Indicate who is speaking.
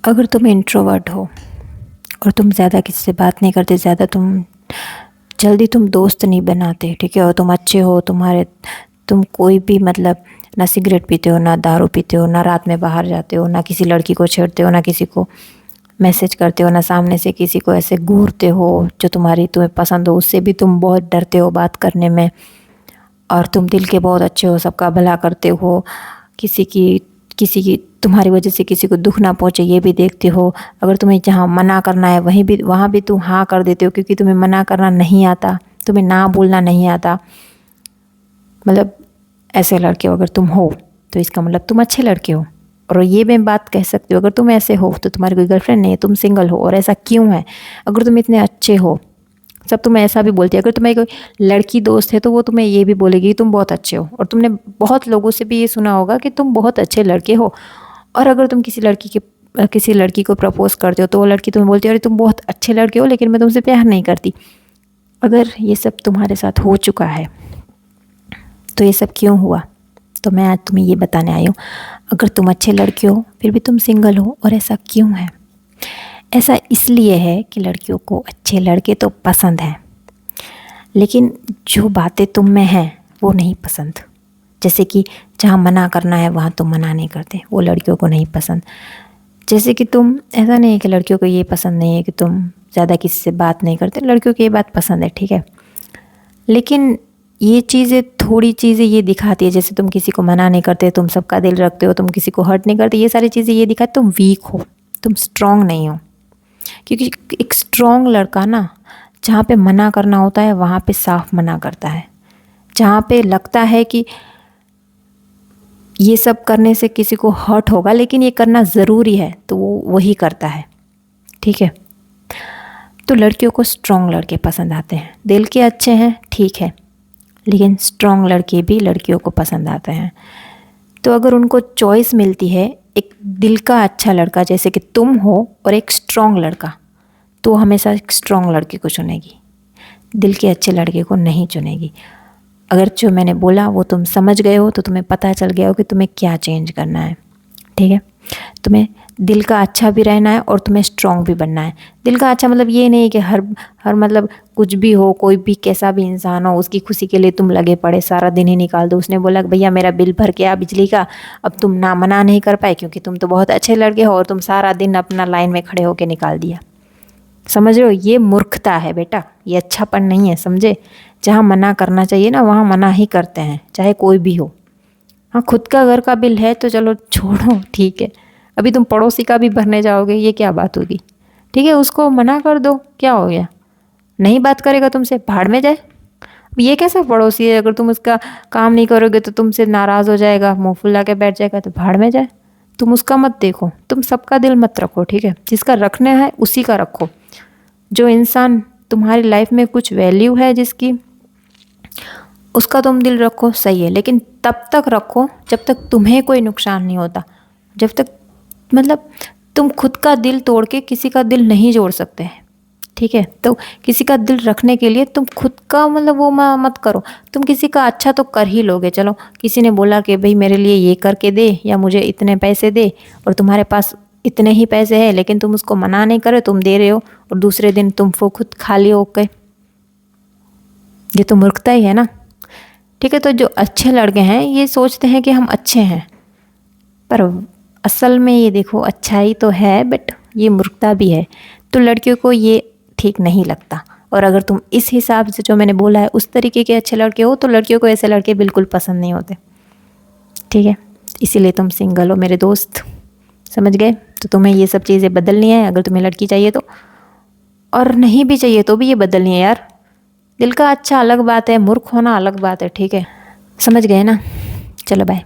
Speaker 1: अगर तुम इंट्रोवर्ट हो और तुम ज़्यादा किसी से बात नहीं करते, ज़्यादा जल्दी तुम दोस्त नहीं बनाते, ठीक है, और तुम अच्छे हो, तुम कोई भी मतलब ना सिगरेट पीते हो, ना दारू पीते हो, ना रात में बाहर जाते हो, ना किसी लड़की को छेड़ते हो, ना किसी को मैसेज करते हो, ना सामने से किसी को ऐसे घूरते हो जो तुम्हें पसंद हो, उससे भी तुम बहुत डरते हो बात करने में, और तुम दिल के बहुत अच्छे हो, सबका भला करते हो, किसी की तुम्हारी वजह से किसी को दुख ना पहुँचे ये भी देखते हो। अगर तुम्हें जहाँ मना करना है वहाँ भी तुम हाँ कर देते हो, क्योंकि तुम्हें मना करना नहीं आता, तुम्हें ना बोलना नहीं आता। मतलब ऐसे लड़के हो अगर तुम हो तो इसका मतलब तुम अच्छे लड़के हो। और ये मैं बात कह सकती हूँ, अगर तुम ऐसे हो तो तुम्हारी कोई गर्लफ्रेंड नहीं है, तुम सिंगल हो। और ऐसा क्यों है? अगर तुम इतने अच्छे हो, सब तुम्हें ऐसा भी बोलती है, अगर तुम्हें कोई लड़की दोस्त है तो वो तुम्हें ये भी बोलेगी कि तुम बहुत अच्छे हो। और तुमने बहुत लोगों से भी ये सुना होगा कि तुम बहुत अच्छे लड़के हो। और अगर तुम किसी लड़की को प्रपोज करते हो तो वो लड़की तुम्हें बोलती है अरे तुम बहुत अच्छे लड़के हो लेकिन मैं तुमसे प्यार नहीं करती। अगर ये सब तुम्हारे साथ हो चुका है तो ये सब क्यों हुआ? तो मैं आज तुम्हें ये बताने आई हूँ। अगर तुम अच्छे लड़के हो फिर भी तुम सिंगल हो, और ऐसा क्यों है? ऐसा इसलिए है कि लड़कियों को अच्छे लड़के तो पसंद हैं, लेकिन जो बातें तुम में हैं वो नहीं पसंद। जैसे कि जहाँ मना करना है वहाँ तुम मना नहीं करते, वो लड़कियों को नहीं पसंद। जैसे कि तुम, ऐसा नहीं है कि लड़कियों को ये पसंद नहीं है कि तुम ज़्यादा किसी से बात नहीं करते, लड़कियों को ये बात पसंद है, ठीक है। लेकिन ये चीज़ें, थोड़ी चीज़ें ये दिखाती है, जैसे तुम किसी को मना नहीं करते, तुम सबका दिल रखते हो, तुम किसी को हर्ट नहीं करते, ये सारी चीज़ें ये दिखाती तुम वीक हो, तुम स्ट्रांग नहीं हो। क्योंकि एक स्ट्रांग लड़का ना, जहाँ पे मना करना होता है वहाँ पे साफ मना करता है। जहाँ पे लगता है कि ये सब करने से किसी को हर्ट होगा लेकिन ये करना ज़रूरी है तो वो वही करता है, ठीक है। तो लड़कियों को स्ट्रांग लड़के पसंद आते हैं। दिल के अच्छे हैं ठीक है, लेकिन स्ट्रांग लड़के भी लड़कियों को पसंद आते हैं। तो अगर उनको चॉइस मिलती है, एक दिल का अच्छा लड़का जैसे कि तुम हो और एक स्ट्रांग लड़का, तो हमेशा एक स्ट्रांग लड़के को चुनेगी, दिल के अच्छे लड़के को नहीं चुनेगी। अगर जो मैंने बोला वो तुम समझ गए हो तो तुम्हें पता चल गया हो कि तुम्हें क्या चेंज करना है, ठीक है। तुम्हें दिल का अच्छा भी रहना है और तुम्हें स्ट्रांग भी बनना है। दिल का अच्छा मतलब ये नहीं कि हर मतलब कुछ भी हो, कोई भी कैसा भी इंसान हो, उसकी खुशी के लिए तुम लगे पड़े सारा दिन ही निकाल दो। उसने बोला कि भैया मेरा बिल भर के आ बिजली का, अब तुम ना मना नहीं कर पाए क्योंकि तुम तो बहुत अच्छे लड़के हो और तुम सारा दिन अपना लाइन में खड़े होकर निकाल दिया। समझ रहे हो? ये मूर्खता है बेटा, ये अच्छापन नहीं है, समझे। जहाँ मना करना चाहिए ना वहाँ मना ही करते हैं, चाहे कोई भी हो। हाँ, खुद का घर का बिल है तो चलो छोड़ो, ठीक है। अभी तुम पड़ोसी का भी भरने जाओगे, ये क्या बात होगी? ठीक है, उसको मना कर दो, क्या हो गया? नहीं बात करेगा तुमसे, भाड़ में जाए। अब ये कैसा पड़ोसी है, अगर तुम उसका काम नहीं करोगे तो तुमसे नाराज़ हो जाएगा, मुँह फुला के बैठ जाएगा, तो भाड़ में जाए। तुम उसका मत देखो, तुम सबका दिल मत रखो, ठीक है। जिसका रखना है उसी का रखो। जो इंसान तुम्हारी लाइफ में कुछ वैल्यू है जिसकी, उसका तुम दिल रखो, सही है, लेकिन तब तक रखो जब तक तुम्हें कोई नुकसान नहीं होता। जब तक मतलब तुम खुद का दिल तोड़ के किसी का दिल नहीं जोड़ सकते, ठीक है। तो किसी का दिल रखने के लिए तुम खुद का मतलब वो मत करो। तुम किसी का अच्छा तो कर ही लोगे, चलो किसी ने बोला कि भाई मेरे लिए ये करके दे या मुझे इतने पैसे दे, और तुम्हारे पास इतने ही पैसे हैं लेकिन तुम उसको मना नहीं करे, तुम दे रहे हो, और दूसरे दिन तुम वो खुद खाली होके, ये तो मूर्खता ही है ना, ठीक है। तो जो अच्छे लड़के हैं ये सोचते हैं कि हम अच्छे हैं, पर असल में ये देखो अच्छाई तो है बट ये मूर्खता भी है। तो लड़कियों को ये ठीक नहीं लगता। और अगर तुम इस हिसाब से जो मैंने बोला है उस तरीके के अच्छे लड़के हो तो लड़कियों को ऐसे लड़के बिल्कुल पसंद नहीं होते, ठीक है। इसीलिए तुम सिंगल हो मेरे दोस्त, समझ गए? तो तुम्हें ये सब चीज़ें बदलनी है अगर तुम्हें लड़की चाहिए तो, और नहीं भी चाहिए तो भी ये बदलनी है यार। दिल का अच्छा अलग बात है, मूर्ख होना अलग बात है, ठीक है। समझ गए ना? चलो बाय।